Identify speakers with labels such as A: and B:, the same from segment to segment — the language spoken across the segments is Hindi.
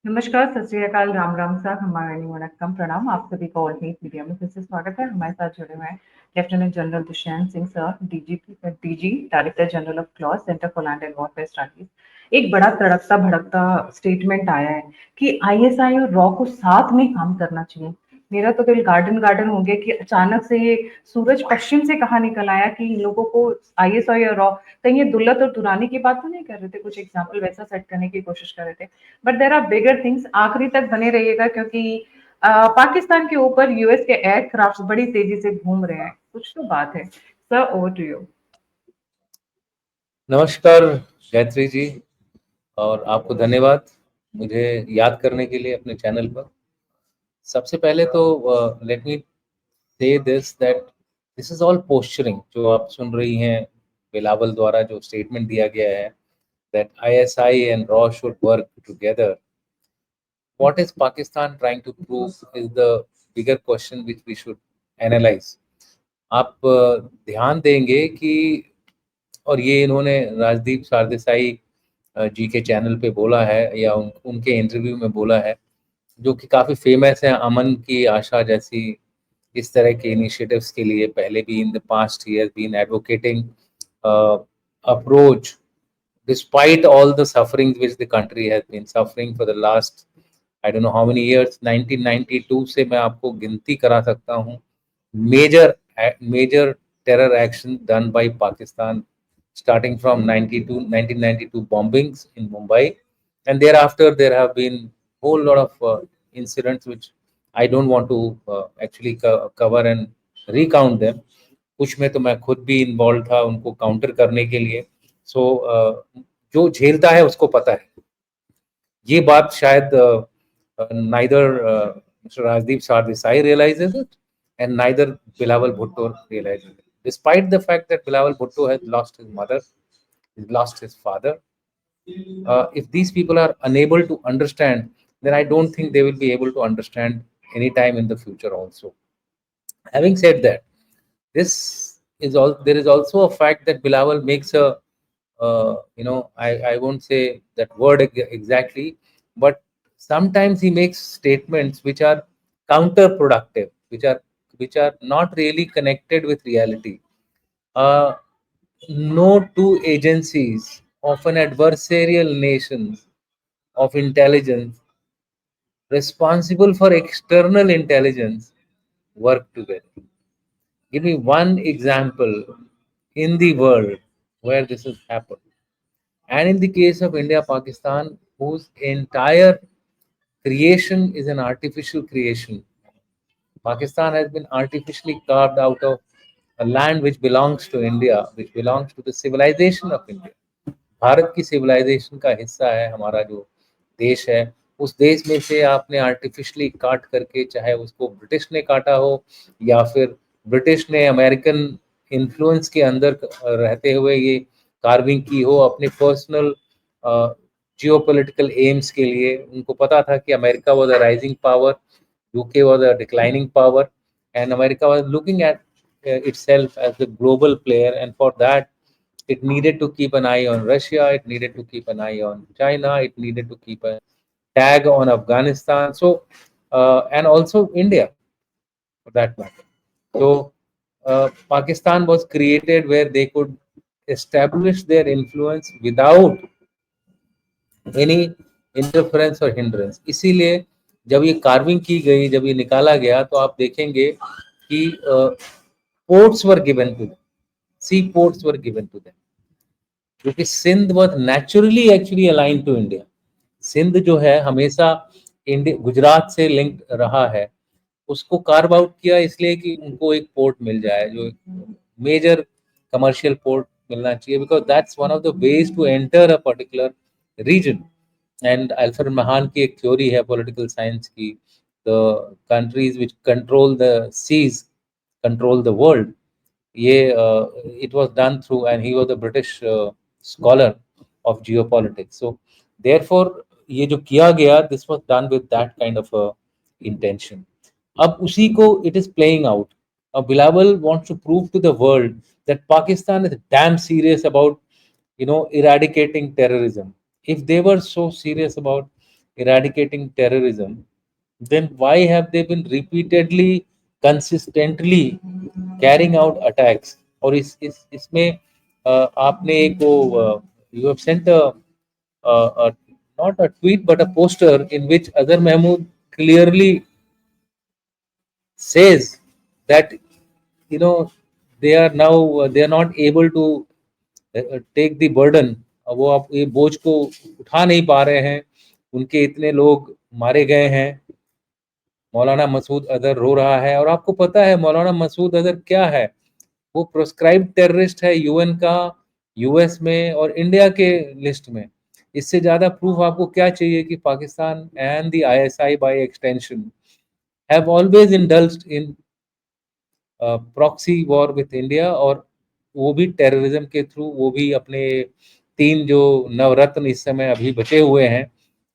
A: नमस्कार, सत श्री अकाल, राम राम साहब, हमारा वणक्कम, प्रणाम। आप सभी का ऑल न्यूज मीडिया में फिर से स्वागत है। हमारे साथ जुड़े हुए हैं lieutenant general Dushyant Singh sir, DG director general of clause centre for land and warfare studies. एक बड़ा तड़कता भड़कता स्टेटमेंट आया है कि आईएसआई और रॉ को साथ में काम करना चाहिए। मेरा तो दिल गार्डन गार्डन हो गया कि अचानक से ये सूरज पश्चिम से कहाँ निकल आया कि इन लोगों को आईएसआई और रॉ, कहीं ये दुल्लत और दुरानी की बात तो नहीं कर रहे थे? कुछ एग्जाम्पल वैसा सेट करने की कोशिश कर रहे थे, but there are bigger things. आखिरी तक बने रहिएगा क्योंकि पाकिस्तान के ऊपर यूएस के एयरक्राफ्ट बड़ी तेजी से घूम रहे हैं। कुछ तो बात है सर, ओवर टू यू।
B: नमस्कार गायत्री जी, और आपको धन्यवाद मुझे याद करने के लिए अपने चैनल पर। सबसे पहले तो लेट मी से दिस इज ऑल पोस्चरिंग। जो आप सुन रही हैं, बिलावल द्वारा जो स्टेटमेंट दिया गया है दैट आईएसआई एंड रॉ should work together, what is Pakistan trying to prove is the bigger question which we should analyse. आप ध्यान देंगे कि, और ये इन्होंने राजदीप सरदेसाई जी के चैनल पे बोला है या उनके इंटरव्यू में बोला है, जो कि काफ़ी फेमस है। अमन की आशा जैसी इस तरह के इनिशिएटिव्स के लिए पहले भी in the past year been advocating approach despite all the sufferings which the country has been suffering for the last I don't know how many years। 1992 से मैं आपको गिनती करा सकता हूँ major major terror action done by Pakistan, starting from 1992 bombings in Mumbai, and thereafter there have been whole lot of incidents which I don't want to actually cover and recount them। कुछ में तो मैं खुद भी इन्वॉल्व था उनको काउंटर करने के लिए। सो जो झेलता है उसको पता है। ये बात शायद neither Mr. Rajdeep Sardesai realizes it and neither Bilawal Bhutto realizes it. Despite the fact that Bilawal Bhutto has lost his mother, he's lost his father, if these people are unable to understand, then I don't think they will be able to understand anytime in the future also. Having said that, this is all. There is also a fact that Bilawal makes a, I won't say that word exactly, but sometimes he makes statements which are counterproductive, which are not really connected with reality. Uh, no two agencies of an adversarial nation of intelligence responsible for external intelligence work together. Give me one example in the world where this has happened. And in the case of India Pakistan, whose entire creation is an artificial creation, Pakistan has been artificially carved out of a land which belongs to India, which belongs to the civilization of India। Bharat की सिविलाइजेशन का हिस्सा है हमारा जो देश है। उस देश में से आपने आर्टिफिशियली काट करके, चाहे उसको ब्रिटिश ने काटा हो या फिर ब्रिटिश ने अमेरिकन इन्फ्लुएंस के अंदर रहते हुए ये कार्विंग की हो अपने पर्सनल जियोपॉलिटिकल एम्स के लिए। उनको पता था कि America was a rising power, UK was a declining power, and America was looking at itself as the global player, and for that it needed to keep an eye on Russia, it needed to keep an eye on China, it needed to keep a tag on Afghanistan, so and also India for that matter. So Pakistan was created where they could establish their influence without any interference or hindrance। इसीलिए जब ये कार्विंग की गई, जब ये निकाला गया, तो आप देखेंगे कि ports were given to them, sea ports were given to them, क्योंकि Sindh was naturally actually align to India. Sindh जो है हमेशा इंडिया गुजरात से लिंक रहा है। उसको कार्व आउट किया इसलिए कि उनको एक पोर्ट मिल जाए, जो मेजर कमर्शियल पोर्ट मिलना चाहिए, because that's one of the ways to enter a particular region. And Alfred Mahan की एक थ्योरी है पॉलिटिकल साइंस की, the countries which control the seas control the world. ये it was done through, and he was a British scholar of geopolitics, so therefore ये जो किया गया, this was done with that kind of a intention। अब उसी को it is playing out। Bilawal wants to prove to the world that Pakistan is damn serious about eradicating terrorism। If they were so serious about eradicating terrorism, then why have they been repeatedly, consistently carrying out attacks? और इसमें आपने एक वो you have sent a not a tweet but a poster in which Azhar Mahmood clearly says that they are now they are not able to take the burden. वो आप ये बोझ को उठा नहीं पा रहे हैं, उनके इतने लोग मारे गए हैं। मौलाना मसूद अजहर रो रहा है, और आपको पता है मौलाना मसूद अजहर क्या है? वो प्रोस्क्राइब्ड टेररिस्ट है यूएन का, यूएस में और इंडिया के लिस्ट में। इससे ज्यादा प्रूफ आपको क्या चाहिए कि Pakistan and the ISI by extension have always indulged in proxy war with India, और वो भी टेररिज्म के थ्रू। वो भी अपने 3 जो नवरत्न इस समय अभी बचे हुए हैं,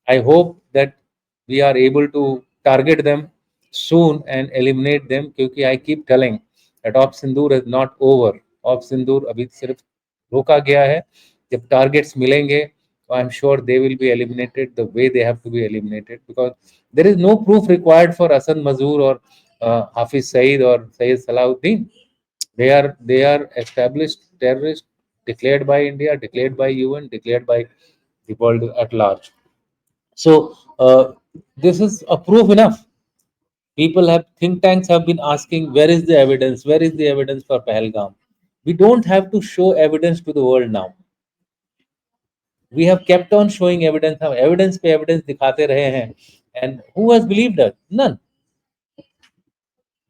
B: I hope that we are able to target them soon and eliminate them, क्योंकि I keep telling that Op Sindoor is not over. Op Sindoor अभी सिर्फ रोका गया है। जब टारगेट्स मिलेंगे तो I am sure they will be eliminated the way they have to be eliminated, because there is no proof required for असद मजूर और हाफिज सईद और Syed Salauddin. They are established terrorists declared by India, declared by UN, declared by the world at large. So this is a proof enough. People have think tanks have been asking, where is the evidence? Where is the evidence for Pahalgam? We don't have to show evidence to the world now. We have kept on showing evidence. हम evidence पे evidence दिखाते रहे हैं, and who has believed us? None.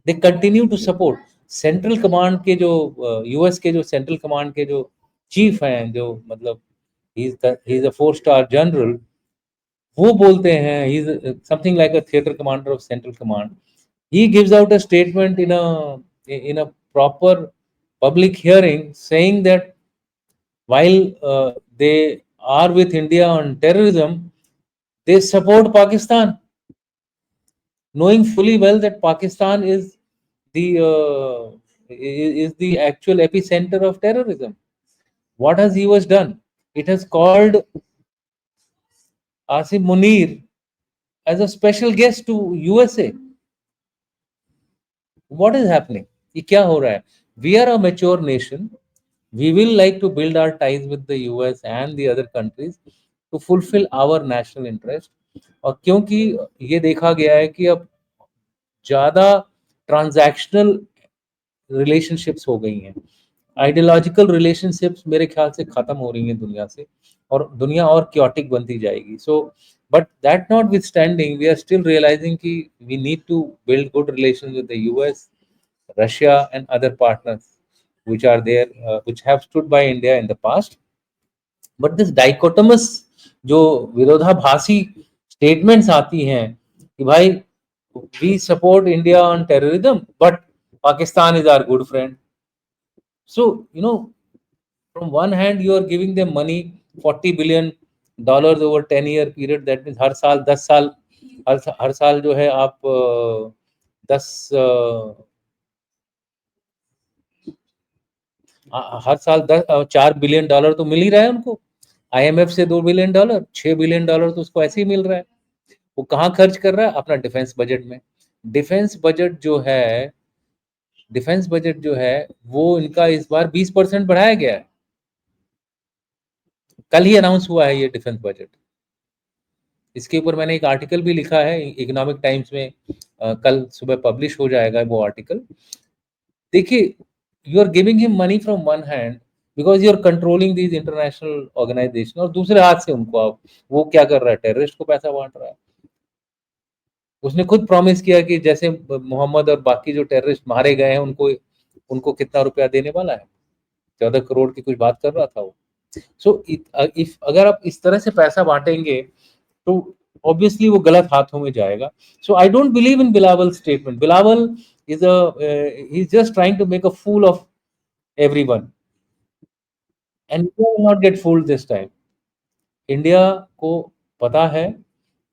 B: They continue to support. Central command के जो यूएस के जो सेंट्रल कमांड के जो चीफ हैं, जो मतलब he is a 4-star general, वो बोलते हैं he is something like a theatre commander of central command. He gives out a statement in a proper public hearing saying that while they are with India on terrorism, they support Pakistan, knowing fully well that Pakistan is the actual epicenter of terrorism. What has US done? It has called Asim Munir as a special guest to USA. What is happening? ये क्या हो रहा है? We are a mature nation. We will like to build our ties with the US and the other countries to fulfill our national interest. और क्योंकि ये देखा गया है कि अब ज्यादा ट्रांजैक्शनल रिलेशनशिप्स हो गई हैं, आइडियोलॉजिकल रिलेशनशिप्स मेरे ख्याल से खत्म हो रही हैं दुनिया से, और दुनिया और क्योटिक बनती जाएगी। So but that notwithstanding, we are still realising कि we need to build good relation with the US, Russia and other partners which are there, which have stood by India in the past. But this dichotomous जो विरोधाभासी स्टेटमेंट्स आती हैं कि भाई we support India on terrorism but Pakistan is our good friend. So from one hand you are giving them money, $40 billion over 10-year period. That means हर साल 10 साल, हर साल जो है आप 10 हर साल 4 बिलियन डॉलर तो मिल ही रहा है उनको। आईएमएफ से $2 बिलियन, $6 बिलियन तो उसको ऐसे ही मिल रहा है। वो कहाँ खर्च कर रहा है? अपना डिफेंस बजट में। डिफेंस बजट जो है वो इनका इस बार 20% बढ़ाया गया है। कल ही अनाउंस हुआ है ये डिफेंस बजट। इसके ऊपर मैंने एक आर्टिकल भी लिखा है इकोनॉमिक टाइम्स में, कल सुबह पब्लिश हो जाएगा वो आर्टिकल। देखिए, you are giving him money from one hand because you are controlling these international organisation, और दूसरे हाथ से उनको आप वो क्या कर रहा है? टेररिस्ट को पैसा बांट रहा है। उसने खुद प्रॉमिस किया कि जैसे मोहम्मद और बाकी जो टेररिस्ट मारे गए हैं उनको उनको कितना रुपया देने वाला है, 14 करोड़ की कुछ बात कर रहा था वो। सो इफ अगर आप इस तरह से पैसा बांटेंगे तो ऑब्वियसली वो गलत हाथों में जाएगा। So I don't believe in Bilawal statement. Bilawal is he's just trying to make a fool of everyone, and India will not get fooled this time. India को पता है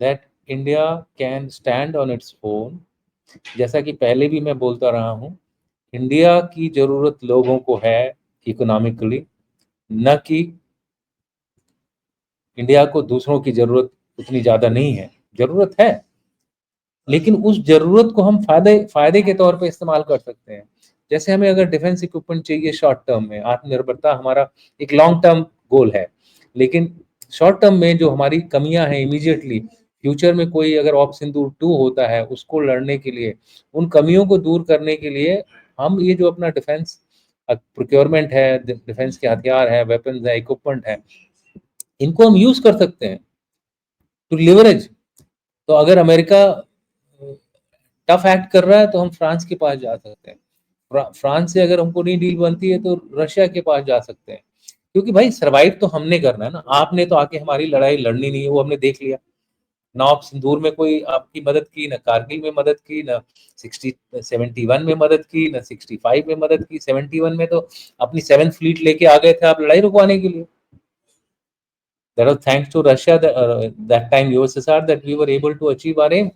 B: that India can stand on its own। जैसा कि पहले भी मैं बोलता रहा हूँ, इंडिया की जरूरत लोगों को है इकोनॉमिकली, न कि इंडिया को दूसरों की जरूरत उतनी ज्यादा नहीं है, जरूरत है, लेकिन उस जरूरत को हम फायदे फायदे के तौर पे इस्तेमाल कर सकते हैं। जैसे हमें अगर डिफेंस इक्विपमेंट चाहिए शॉर्ट टर्म में, आत्मनिर्भरता हमारा एक लॉन्ग टर्म गोल है, लेकिन शॉर्ट टर्म में जो हमारी कमियां हैं इमीडिएटली, फ्यूचर में कोई अगर ऑप सिंदूर 2 होता है उसको लड़ने के लिए, उन कमियों को दूर करने के लिए हम ये जो अपना डिफेंस प्रोक्योरमेंट है, डिफेंस के हथियार है, वेपन्स है, इक्विपमेंट है, इनको हम यूज कर सकते हैं टू लिवरेज। तो अगर अमेरिका टफ एक्ट कर रहा है तो हम फ्रांस के पास जा सकते हैं, फ्रांस से अगर हमको नहीं डील बनती है तो रशिया के पास जा सकते हैं, क्योंकि भाई सरवाइव तो हमने करना है ना, आपने तो आके हमारी लड़ाई लड़नी नहीं है, वो हमने देख लिया। ना आप सिंदूर में कोई आपकी मदद की, ना कारगिल में मदद की, ना 71 में मदद की, ना 65 में मदद की। 71 में तो अपनी 7th फ्लीट लेके आ गए थे आप लड़ाई रुकवाने के लिए। That was thanks to Russia, that time USSR, that we were able to achieve our aim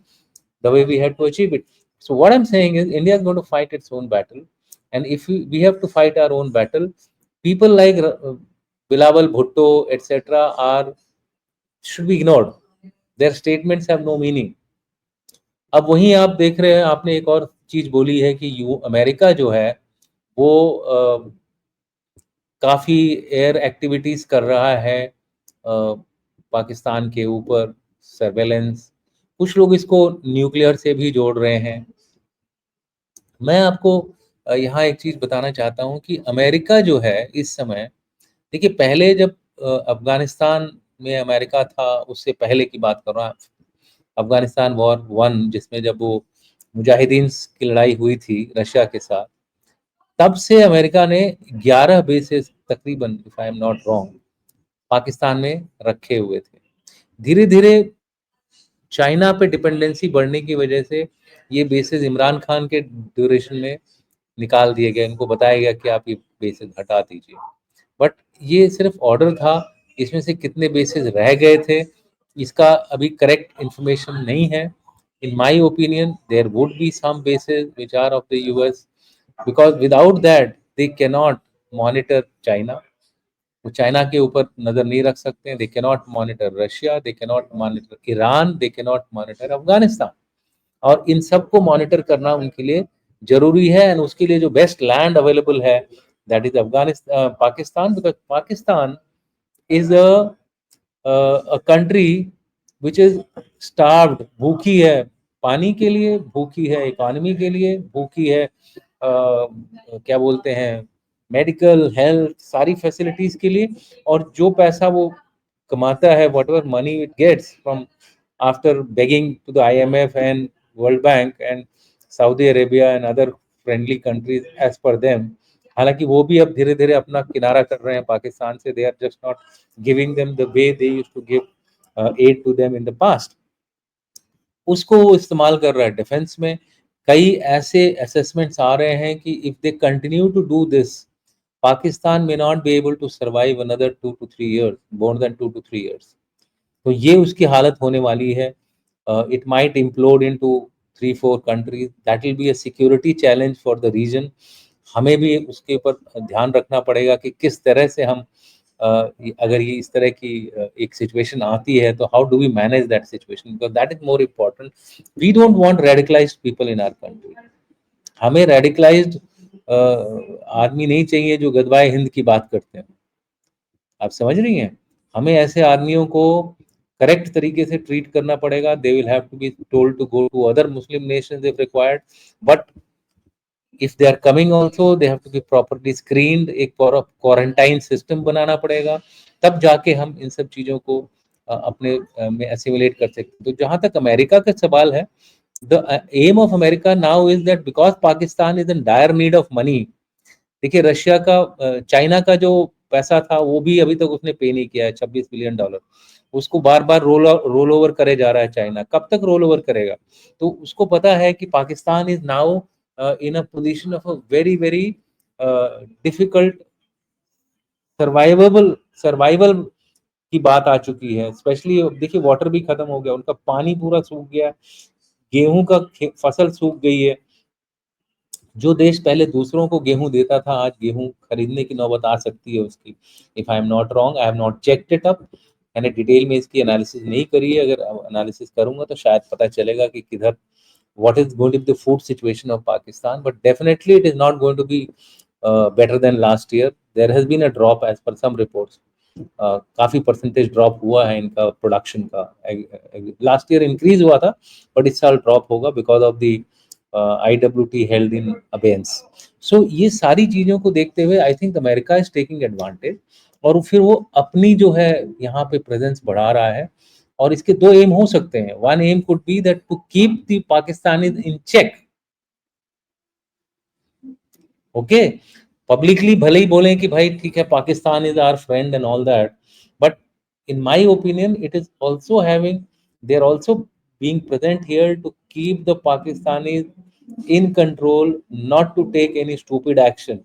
B: the way we had to achieve it. So what I'm saying is India is going to fight its own battle, and if we have to fight our own battle, people like Bilawal Bhutto etc. are should be ignored. Their statements have no meaning. अब वहीं आप देख रहे हैं, आपने एक और चीज बोली है कि यू अमेरिका जो है वो काफी एयर एक्टिविटीज कर रहा है पाकिस्तान के ऊपर, सर्वेलेंस, कुछ लोग इसको न्यूक्लियर से भी जोड़ रहे हैं। मैं आपको यहाँ एक चीज बताना चाहता हूँ कि अमेरिका जो है इस समय, देखिए पहले जब अफगानिस्तान में अमेरिका था, उससे पहले की बात कर रहा हूँ, अफगानिस्तान वॉर 1 जिसमें जब वो मुजाहिदीन की लड़ाई हुई थी रशिया के साथ, तब से अमेरिका ने 11 बेसेस तकरीबन, if I am not wrong, Pakistan में रखे हुए थे। धीरे धीरे चाइना पे डिपेंडेंसी बढ़ने की वजह से ये बेसेस इमरान खान के ड्यूरेशन में निकाल दिए गए, इनको बताया गया कि आप ये बेसेस हटा दीजिए, बट ये सिर्फ ऑर्डर था। इसमें से कितने बेसेस रह गए थे इसका अभी करेक्ट इंफॉर्मेशन नहीं है। In my opinion there would be some bases which are of the US, because without that they can not monitor China, वो चाइना के ऊपर नजर नहीं रख सकते, they can not monitor Russia, they can not monitor Iran, they can not monitor Afghanistan, और इन सबको मॉनिटर करना उनके लिए जरूरी है। एंड उसके लिए जो बेस्ट लैंड अवेलेबल है that is Afghanistan, Pakistan, because Pakistan is a country which is starved, भूखी है, पानी के लिए भूखी है, इकोनॉमी के लिए भूखी है, क्या बोलते हैं, मेडिकल हेल्थ सारी फैसिलिटीज के लिए। और जो पैसा वो कमाता है, whatever money it gets from after begging to the IMF and World Bank and Saudi Arabia and other friendly countries as per them, हालांकि वो भी अब धीरे धीरे अपना किनारा कर रहे हैं पाकिस्तान से, they are just not giving them the way they used to give aid to them in the past, उसको वो इस्तेमाल कर रहा है डिफेंस में। कई ऐसे असेसमेंट्स आ रहे हैं कि if they continue to do this, Pakistan may not be able to survive another 2 to 3 years, more than 2 to 3 years। तो ये उसकी हालत होने वाली है। It might implode into 3-4 countries, that will be a security challenge for the region. हमें भी उसके ऊपर ध्यान रखना पड़ेगा कि किस तरह से हम अगर ये इस तरह की एक सिचुएशन आती है तो how do we manage that situation, because that is more important. We don't want radicalised people in our country. हमें रेडिकलाइज्ड आदमी नहीं चाहिए जो गदवाए हिंद की बात करते हैं, आप समझ रही हैं। हमें ऐसे आदमियों को करेक्ट तरीके से ट्रीट करना पड़ेगा। They will have to be told to go to other Muslim nations if required, but if they are coming also they have to be properly screened। एक क्वारंटाइन सिस्टम बनाना पड़ेगा, तब जाके हम इन सब चीजों को अपने में एसिमुलेट कर सकते हैं। तो जहां तक अमेरिका का सवाल है, the aim of America now is that because Pakistan is in dire need of money. देखिए रशिया का चाइना का जो पैसा था वो भी अभी तक उसने पे नहीं किया है, $26 बिलियन, उसको बार बार रोल ओवर करे जा रहा है चाइना, कब तक रोल ओवर करेगा। तो उसको पता है कि Pakistan is now in a position of a very very difficult survival की बात आ चुकी है। स्पेशली देखिए वाटर भी खत्म हो गया, उनका पानी पूरा सूख गया, गेहूं का फसल सूख गई है। जो देश पहले दूसरों को गेहूं देता था, आज गेहूं खरीदने की नौबत आ सकती है उसकी, if I am not wrong, I have not checked it up मैंने डिटेल में इसकी एनालिसिस नहीं करी है, अगर एनालिसिस करूंगा तो शायद पता चलेगा कि किधर what is going to be the food situation of Pakistan, but definitely it is not going to be better than last year. There has been a drop as per some reports. काफी परसेंटेज ड्रॉप हुआ है इनका प्रोडक्शन का. लास्ट ईयर इंक्रीज हुआ था, बट इस साल ड्रॉप होगा because of the IWT held in abeyance. So ये सारी चीजों को देखते हुए I think America is taking advantage, और फिर वो अपनी जो है यहाँ पे प्रेजेंस बढ़ा रहा है. और इसके दो एम हो सकते हैं. One aim could be that to keep the Pakistanis in check. Okay, publicly भले ही बोलें कि भाई ठीक है Pakistan is our friend and all that, but in my opinion it is also having, they are also being present here to keep the Pakistanis in control, not to take any stupid action,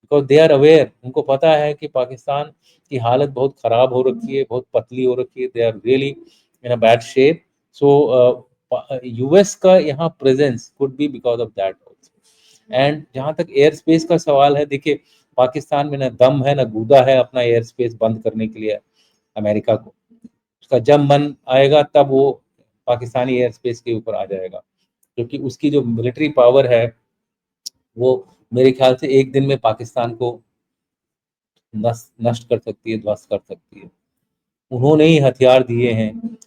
B: because they are aware, उनको पता है कि पाकिस्तान की हालत बहुत खराब हो रखी है, बहुत पतली हो रखी है. they are really in a bad shape. so US का यहाँ presence could be because of that also. And जहां तक एयर स्पेस का सवाल है, देखिए पाकिस्तान में ना दम है ना गूदा है अपना एयर स्पेस बंद करने के लिए अमेरिका को. उसका जब मन आएगा तब वो पाकिस्तानी एयर स्पेस के ऊपर आ जाएगा, क्योंकि उसकी जो मिलिट्री पावर है वो मेरे ख्याल से एक दिन में पाकिस्तान को नष्ट कर सकती है, ध्वस्त कर सकती है. उन्होंने ही हथियार दिए हैं,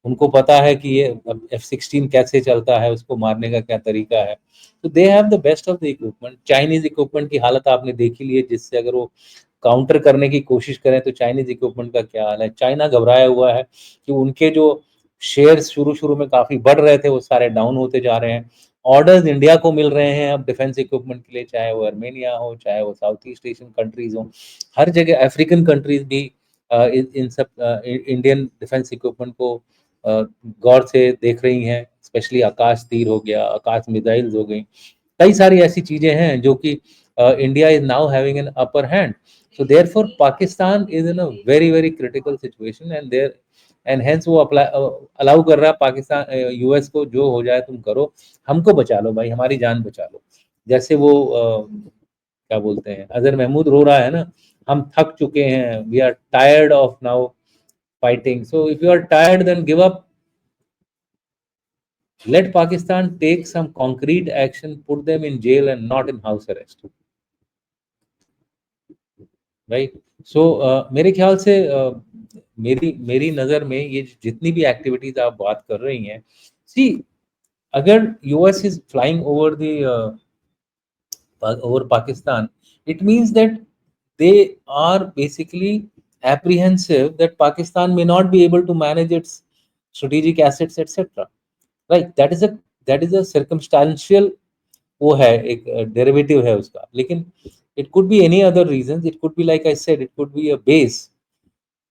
B: उनको पता है कि ये F-16 कैसे चलता है, उसको मारने का क्या तरीका है. तो they have the best of the equipment. Chinese equipment की हालत आपने देखी ली है, जिससे अगर वो काउंटर करने की कोशिश करें तो चाइनीज इक्विपमेंट का क्या हाल है. चाइना घबराया हुआ है कि उनके जो शेयर्स शुरू शुरू में काफी बढ़ रहे थे वो सारे डाउन होते जा रहे हैं. ऑर्डर्स इंडिया को मिल रहे हैं अब डिफेंस इक्विपमेंट के लिए, चाहे वो आर्मेनिया हो, चाहे वो साउथ ईस्ट एशियन कंट्रीज हो, हर जगह अफ्रीकन कंट्रीज भी इन सब इंडियन डिफेंस इक्विपमेंट को गौर से देख रही हैं. स्पेशली आकाश तीर हो गया, आकाश मिसाइल्स हो गई, कई सारी ऐसी चीजें हैं जो कि India is now having an upper hand. So therefore Pakistan is in a very very critical situation, and hence वो अलाउ कर रहा है पाकिस्तान US को, जो हो जाए तुम करो, हमको बचा लो भाई, हमारी जान बचा लो. जैसे वो क्या बोलते हैं, अजहर महमूद रो रहा है ना, हम थक चुके हैं, we are tired of now fighting. So if you are tired, then give up. Let Pakistan take some concrete action, put them in jail and not in house arrest. Right? So मेरे ख्याल से मेरी मेरी नज़र में ये जितनी भी एक्टिविटीज आप बात कर रही हैं, सी अगर US is flying over the over Pakistan, it means that they are basically apprehensive that Pakistan may not be able to manage its strategic assets, etc. Right? That is a circumstantial वो है, एक डेरिवेटिव है उसका. लेकिन it could be any other reasons. It could be, like I said, it could be a base,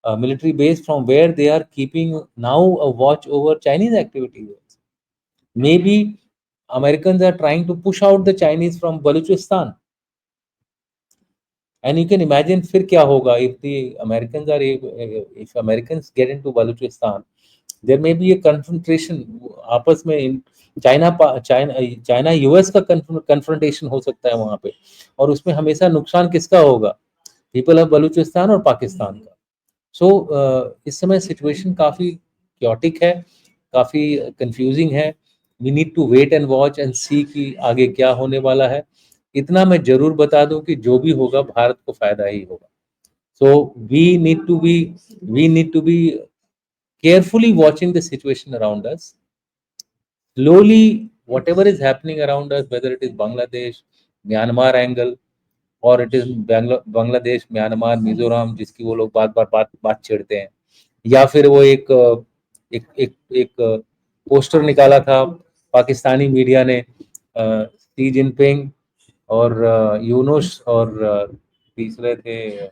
B: a military base from where they are keeping now a watch over Chinese activities. Maybe Americans are trying to push out the Chinese from Balochistan. And you can imagine फिर क्या होगा if the Americans are, if Americans get into Balochistan, there may be a confrontation आपस में. चाइना US का confrontation हो सकता है वहां पे, और उसमें हमेशा नुकसान किसका होगा, पीपल ऑफ बलूचिस्तान और पाकिस्तान का. सो इस समय सिचुएशन काफी क्योटिक है, काफी कंफ्यूजिंग है. We need to wait and watch and see कि आगे क्या होने वाला है. इतना मैं जरूर बता दूं कि जो भी होगा भारत को फायदा ही होगा. So we need to be carefully watching the situation around us. Slowly, whatever is happening around us, whether it is Bangladesh, Myanmar angle, और it is Bangladesh, Myanmar, Mizoram, जिसकी वो लोग बात छेड़ते हैं, या फिर वो एक पोस्टर निकाला था पाकिस्तानी मीडिया ने, शी जिनपिंग और यूनुस और तीसरे थे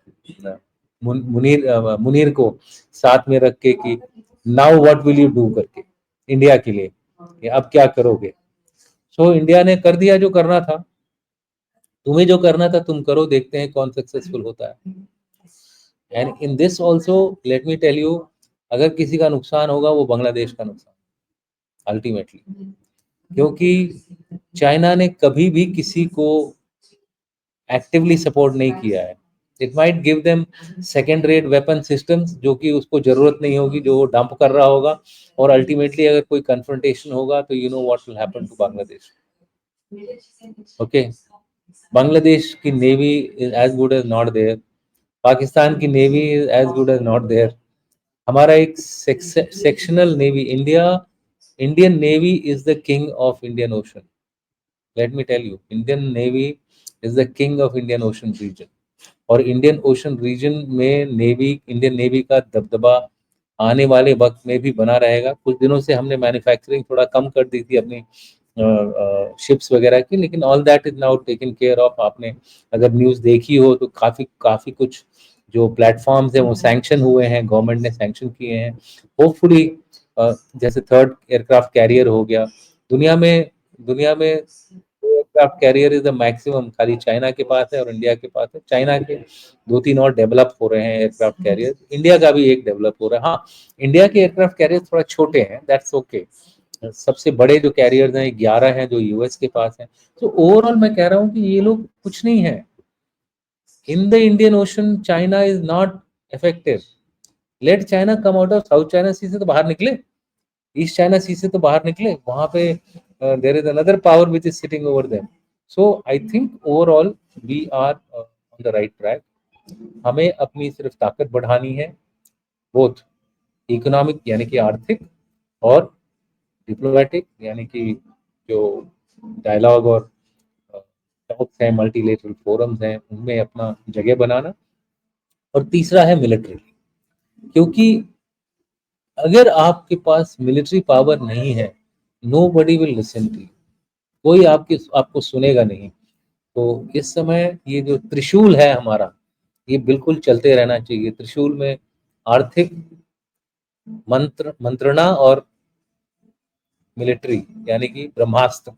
B: मुनीर को साथ में रख के कि now what will you do करके इंडिया के लिए, कि अब क्या करोगे. सो इंडिया ने कर दिया जो करना था. तुम्हें जो करना था तुम करो, देखते हैं कौन सक्सेसफुल होता है. And in this also let me tell you, अगर किसी का नुकसान होगा वो बांग्लादेश का नुकसान अल्टीमेटली, क्योंकि चाइना ने कभी भी किसी को एक्टिवली सपोर्ट नहीं किया है. It might give them second rate weapon systems जो कि उसको जरूरत नहीं होगी, जो वो डंप कर रहा होगा, और अल्टीमेटली अगर कोई कन्फ्रंटेशन होगा तो you know what will happen to Bangladesh. Okay, Bangladesh की navy is as good as not there, Pakistan की navy is as good as not there. हमारा एक sectional navy, Indian navy is the king of Indian ocean. Let me tell you, Indian navy is the king of Indian ocean region. और इंडियन ओशन रीजन में नेवी, इंडियन नेवी का दबदबा आने वाले वक्त में भी बना रहेगा। कुछ दिनों से हमने मैन्युफैक्चरिंग थोड़ा कम कर दी थी अपनी शिप्स वगैरह की, लेकिन all that is now taken care of. आपने अगर न्यूज़ देखी हो तो काफ़ी काफ़ी कुछ जो प्लेटफॉर्म्स हैं वो सैंक्शन हुए हैं, गवर्नमेंट ने सैंक्शन किए हैं। होपफुली जैसे थर्ड एयरक्राफ्ट कैरियर हो गया, दुनिया में aircraft carrier is the maximum खाली चाइना के पास है और इंडिया के पास है। चाइना के 2-3 और डेवलप हो रहे हैं एयरक्राफ्ट कैरियर, इंडिया का भी एक डेवलप हो रहा है। हाँ, इंडिया के एयरक्राफ्ट कैरियर थोड़ा छोटे हैं, दैट्स ओके। सबसे बड़े जो कैरियर्स हैं 11 हैं जो यूएस के पास हैं। तो ओवरऑल मैं कह रहा हूँ कि ये लोग कुछ नहीं है। In the Indian ocean China is not effective. Let China come out of south China sea से तो बाहर निकले, ईस्ट चाइना सी से तो बाहर निकले, वहां पे there is another power which is sitting over them. So I think overall we are on the right track. हमें अपनी सिर्फ ताकत बढ़ानी है, बोथ इकोनॉमिक यानी कि आर्थिक, और डिप्लोमेटिक यानी कि जो डायलॉग और टॉक्स हैं, मल्टीलेटरल फोरम्स हैं, उनमें अपना जगह बनाना। और तीसरा है मिलिट्री, क्योंकि अगर आपके पास मिलिट्री पावर नहीं है, nobody will listen to you, कोई आपको सुनेगा नहीं। तो इस समय ये जो त्रिशूल है हमारा, ये बिल्कुल चलते रहना चाहिए। त्रिशूल में आर्थिक, मंत्रणा और मिलिट्री यानी कि ब्रह्मास्त्र,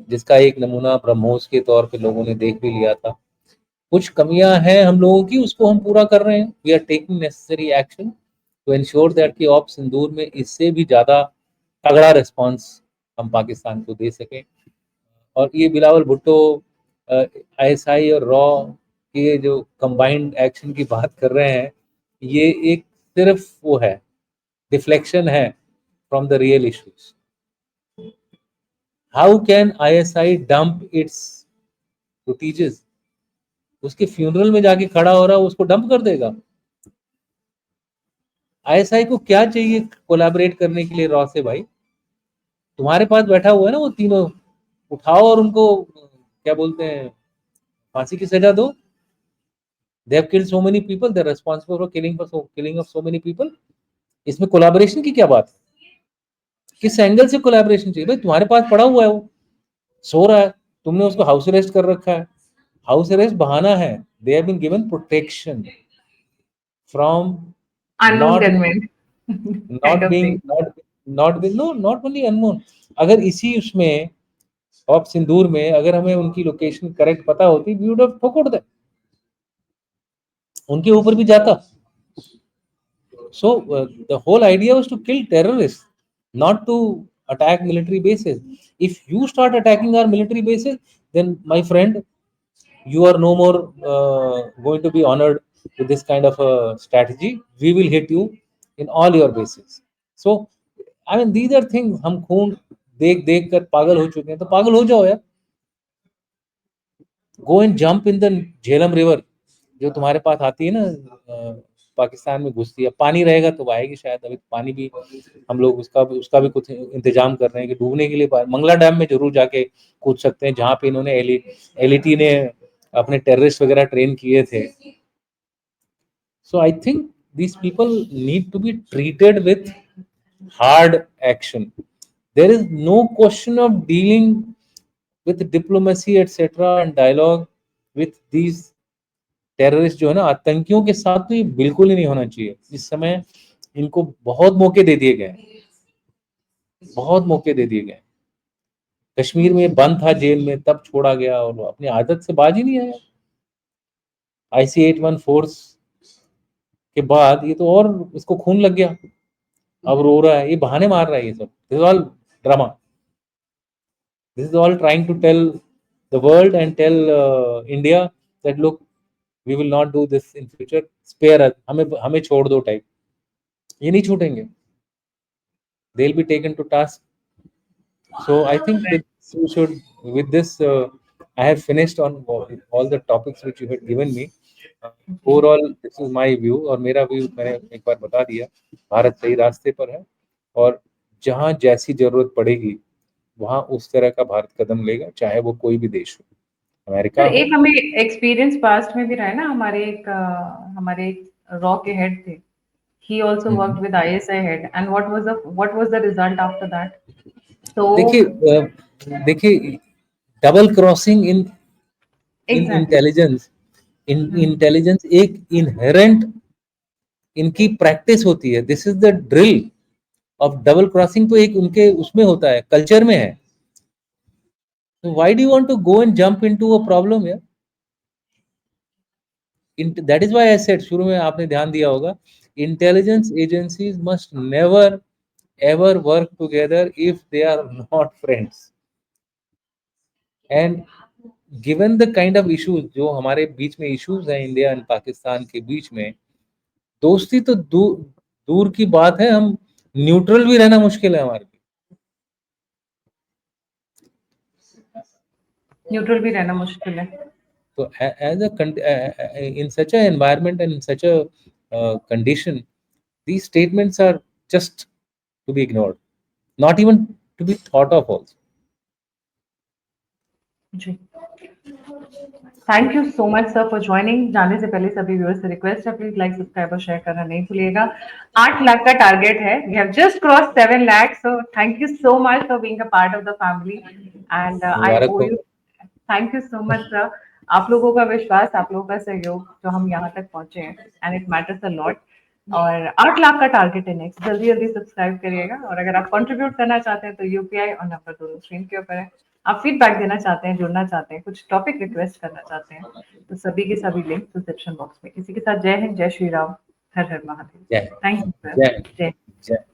B: जिसका एक नमूना ब्रह्मोस के तौर पे लोगों ने देख भी लिया था। कुछ कमियां हैं हम लोगों की, उसको हम पूरा कर रहे हैं। We are taking necessary action to ensure that कि ऑप सिंदूर में इससे भी ज्यादा तगड़ा रिस्पांस हम पाकिस्तान को दे सकें। और ये बिलावल भुट्टो, आईएसआई और रॉ के जो कंबाइंड एक्शन की बात कर रहे हैं, ये एक सिर्फ वो है, डिफ्लेक्शन है from the real issues. How can ISI dump it's footages? उसके फ्यूनरल में जाके खड़ा हो रहा है, उसको डंप कर देगा? आईएसआई को क्या चाहिए कोलैबोरेट करने के लिए रॉ से? भाई तुम्हारे पास बैठा हुआ है ना वो तीनों, उठाओ और उनको क्या बोलते हैं, फांसी की सजा दो। They have killed so many people, they are responsible for killing of so many people. इसमें कोलैबोरेशन की क्या बात है? किस एंगल से कोलैबोरेशन चाहिए? भाई तुम्हारे पास पड़ा हुआ है, वो सो रहा है, तुमने उसको हाउस अरेस्ट कर रखा है। हाउस अरेस्ट बहाना है, they have been given protection from
A: Unknown
B: not
A: gunmen kind
B: not
A: of
B: being
A: thing.
B: Not being no, not only unknown. अगर इसी उसमें ऑफ सिंदूर में अगर हमें उनकी लोकेशन करेक्ट पता होती, वी वुड हैव ठोक दे, उनके ऊपर भी जाता। So the whole idea was to kill terrorists, not to attack military bases. If you start attacking our military bases, then my friend, you are no more going to be honored with this kind of a strategy. We will hit you in all your bases. So I mean these are things, हम खून देख देख कर पागल हो चुके हैं, तो पागल हो जाओ यार। गो and jump in the Jhelum river, जो तुम्हारे पास आती है ना, पाकिस्तान में घुसती है। पानी रहेगा तो आएगी शायद, अभी पानी भी हम लोग उसका भी कुछ इंतजाम कर रहे हैं कि डूबने के लिए मंगला डैम में जरूर जाके कूद सकते हैं, जहाँ पे इन्होंने एलईटी ने अपने टेररिस्ट वगैरह ट्रेन किए थे। So I think these people need to be treated with hard action. There is no question of dealing with diplomacy etc and dialogue with these terrorist जो है ना, आतंकियों के साथ, तो ये बिल्कुल ही नहीं होना चाहिए। इस समय इनको बहुत मौके दे दिए गए, बहुत मौके दे दिए गए। कश्मीर में बंद था जेल में, तब छोड़ा गया और अपनी आदत से बाज ही नहीं आया। IC-81 फोर्स के बाद ये तो और इसको खून लग गया, अब रो रहा है, ये बहाने मार रहा है। ये सब this is all drama, this is all trying to tell the world and tell India that look, we will not do this in future, spare us, हमें छोड़ दो टाइप, ये नहीं छूटेंगे, they will be taken to task. So I think that you should, with this, I have finished on all the topics which you had given me. Overall, this is my view, और मेरा व्यू मैंने एक बार बता दिया. भारत सही रास्ते पर है, और जहाँ जैसी जरूरत पड़ेगी वहाँ उस तरह का भारत कदम लेगा, चाहे वो कोई भी देश हो, अमेरिका
A: सर
B: हो.
A: एक हमें एक्सपीरियंस पास्ट में भी रहा है ना, हमारे एक रॉ के हेड थे. He also worked with ISI head, and what was the result after that? So
B: देखिए डबल क्रॉसिंग इन इन
A: exactly.
B: इंटेलिजेंस, इन
A: हम्म.
B: इंटेलिजेंस एक इनहेरेंट इनकी प्रैक्टिस होती है. This is the drill of double crossing, तो एक उनके उसमें होता है, कल्चर में है. तो why do you want to go and jump into a problem यार? That is why I said, शुरू में आपने ध्यान दिया होगा, intelligence agencies must never ever work together if they are not friends. And given the kind of issues जो हमारे बीच में issues हैं इंडिया एंड पाकिस्तान के बीच में, दोस्ती तो दूर की बात है, हम न्यूट्रल भी रहना मुश्किल है हमारे लिए.
A: न्यूट्रल भी रहना मुश्किल है.
B: तो as a in such a environment and in such a condition, these statements are just to be ignored, not even to be thought of also.
A: जी. Thank you so much sir for joining. जाने से पहले सभी व्यूअर्स से रिक्वेस्ट है, प्लीज लाइक सब्सक्राइब और शेयर करना नहीं भूलिएगा. 8 लाख का टारगेट है. We have just cross 7 lakh. So thank you so much for being a part of the family, and आई
B: मुबारक
A: ओ
B: हो.
A: यू. Thank you so much sir. आप लोगों का विश्वास, आप लोगों का सहयोग, जो हम यहाँ तक पहुंचे हैं, and it matters a lot. और 8 लाख का टारगेट है नेक्स्ट. जल्दी जल्दी सब्सक्राइब करिएगा, और अगर आप कंट्रीब्यूट करना चाहते हैं तो यूपीआई और नंबर दोनों स्क्रीन के ऊपर है. आप फीडबैक देना चाहते हैं, जुड़ना चाहते हैं, कुछ टॉपिक रिक्वेस्ट करना चाहते हैं, तो सभी के सभी लिंक डिस्क्रिप्शन बॉक्स में. किसी के साथ जय हिंद, जय श्री राम, हर हर महादेव.
B: जय
A: थैंक यू सर.
B: जय
A: जय.
B: जय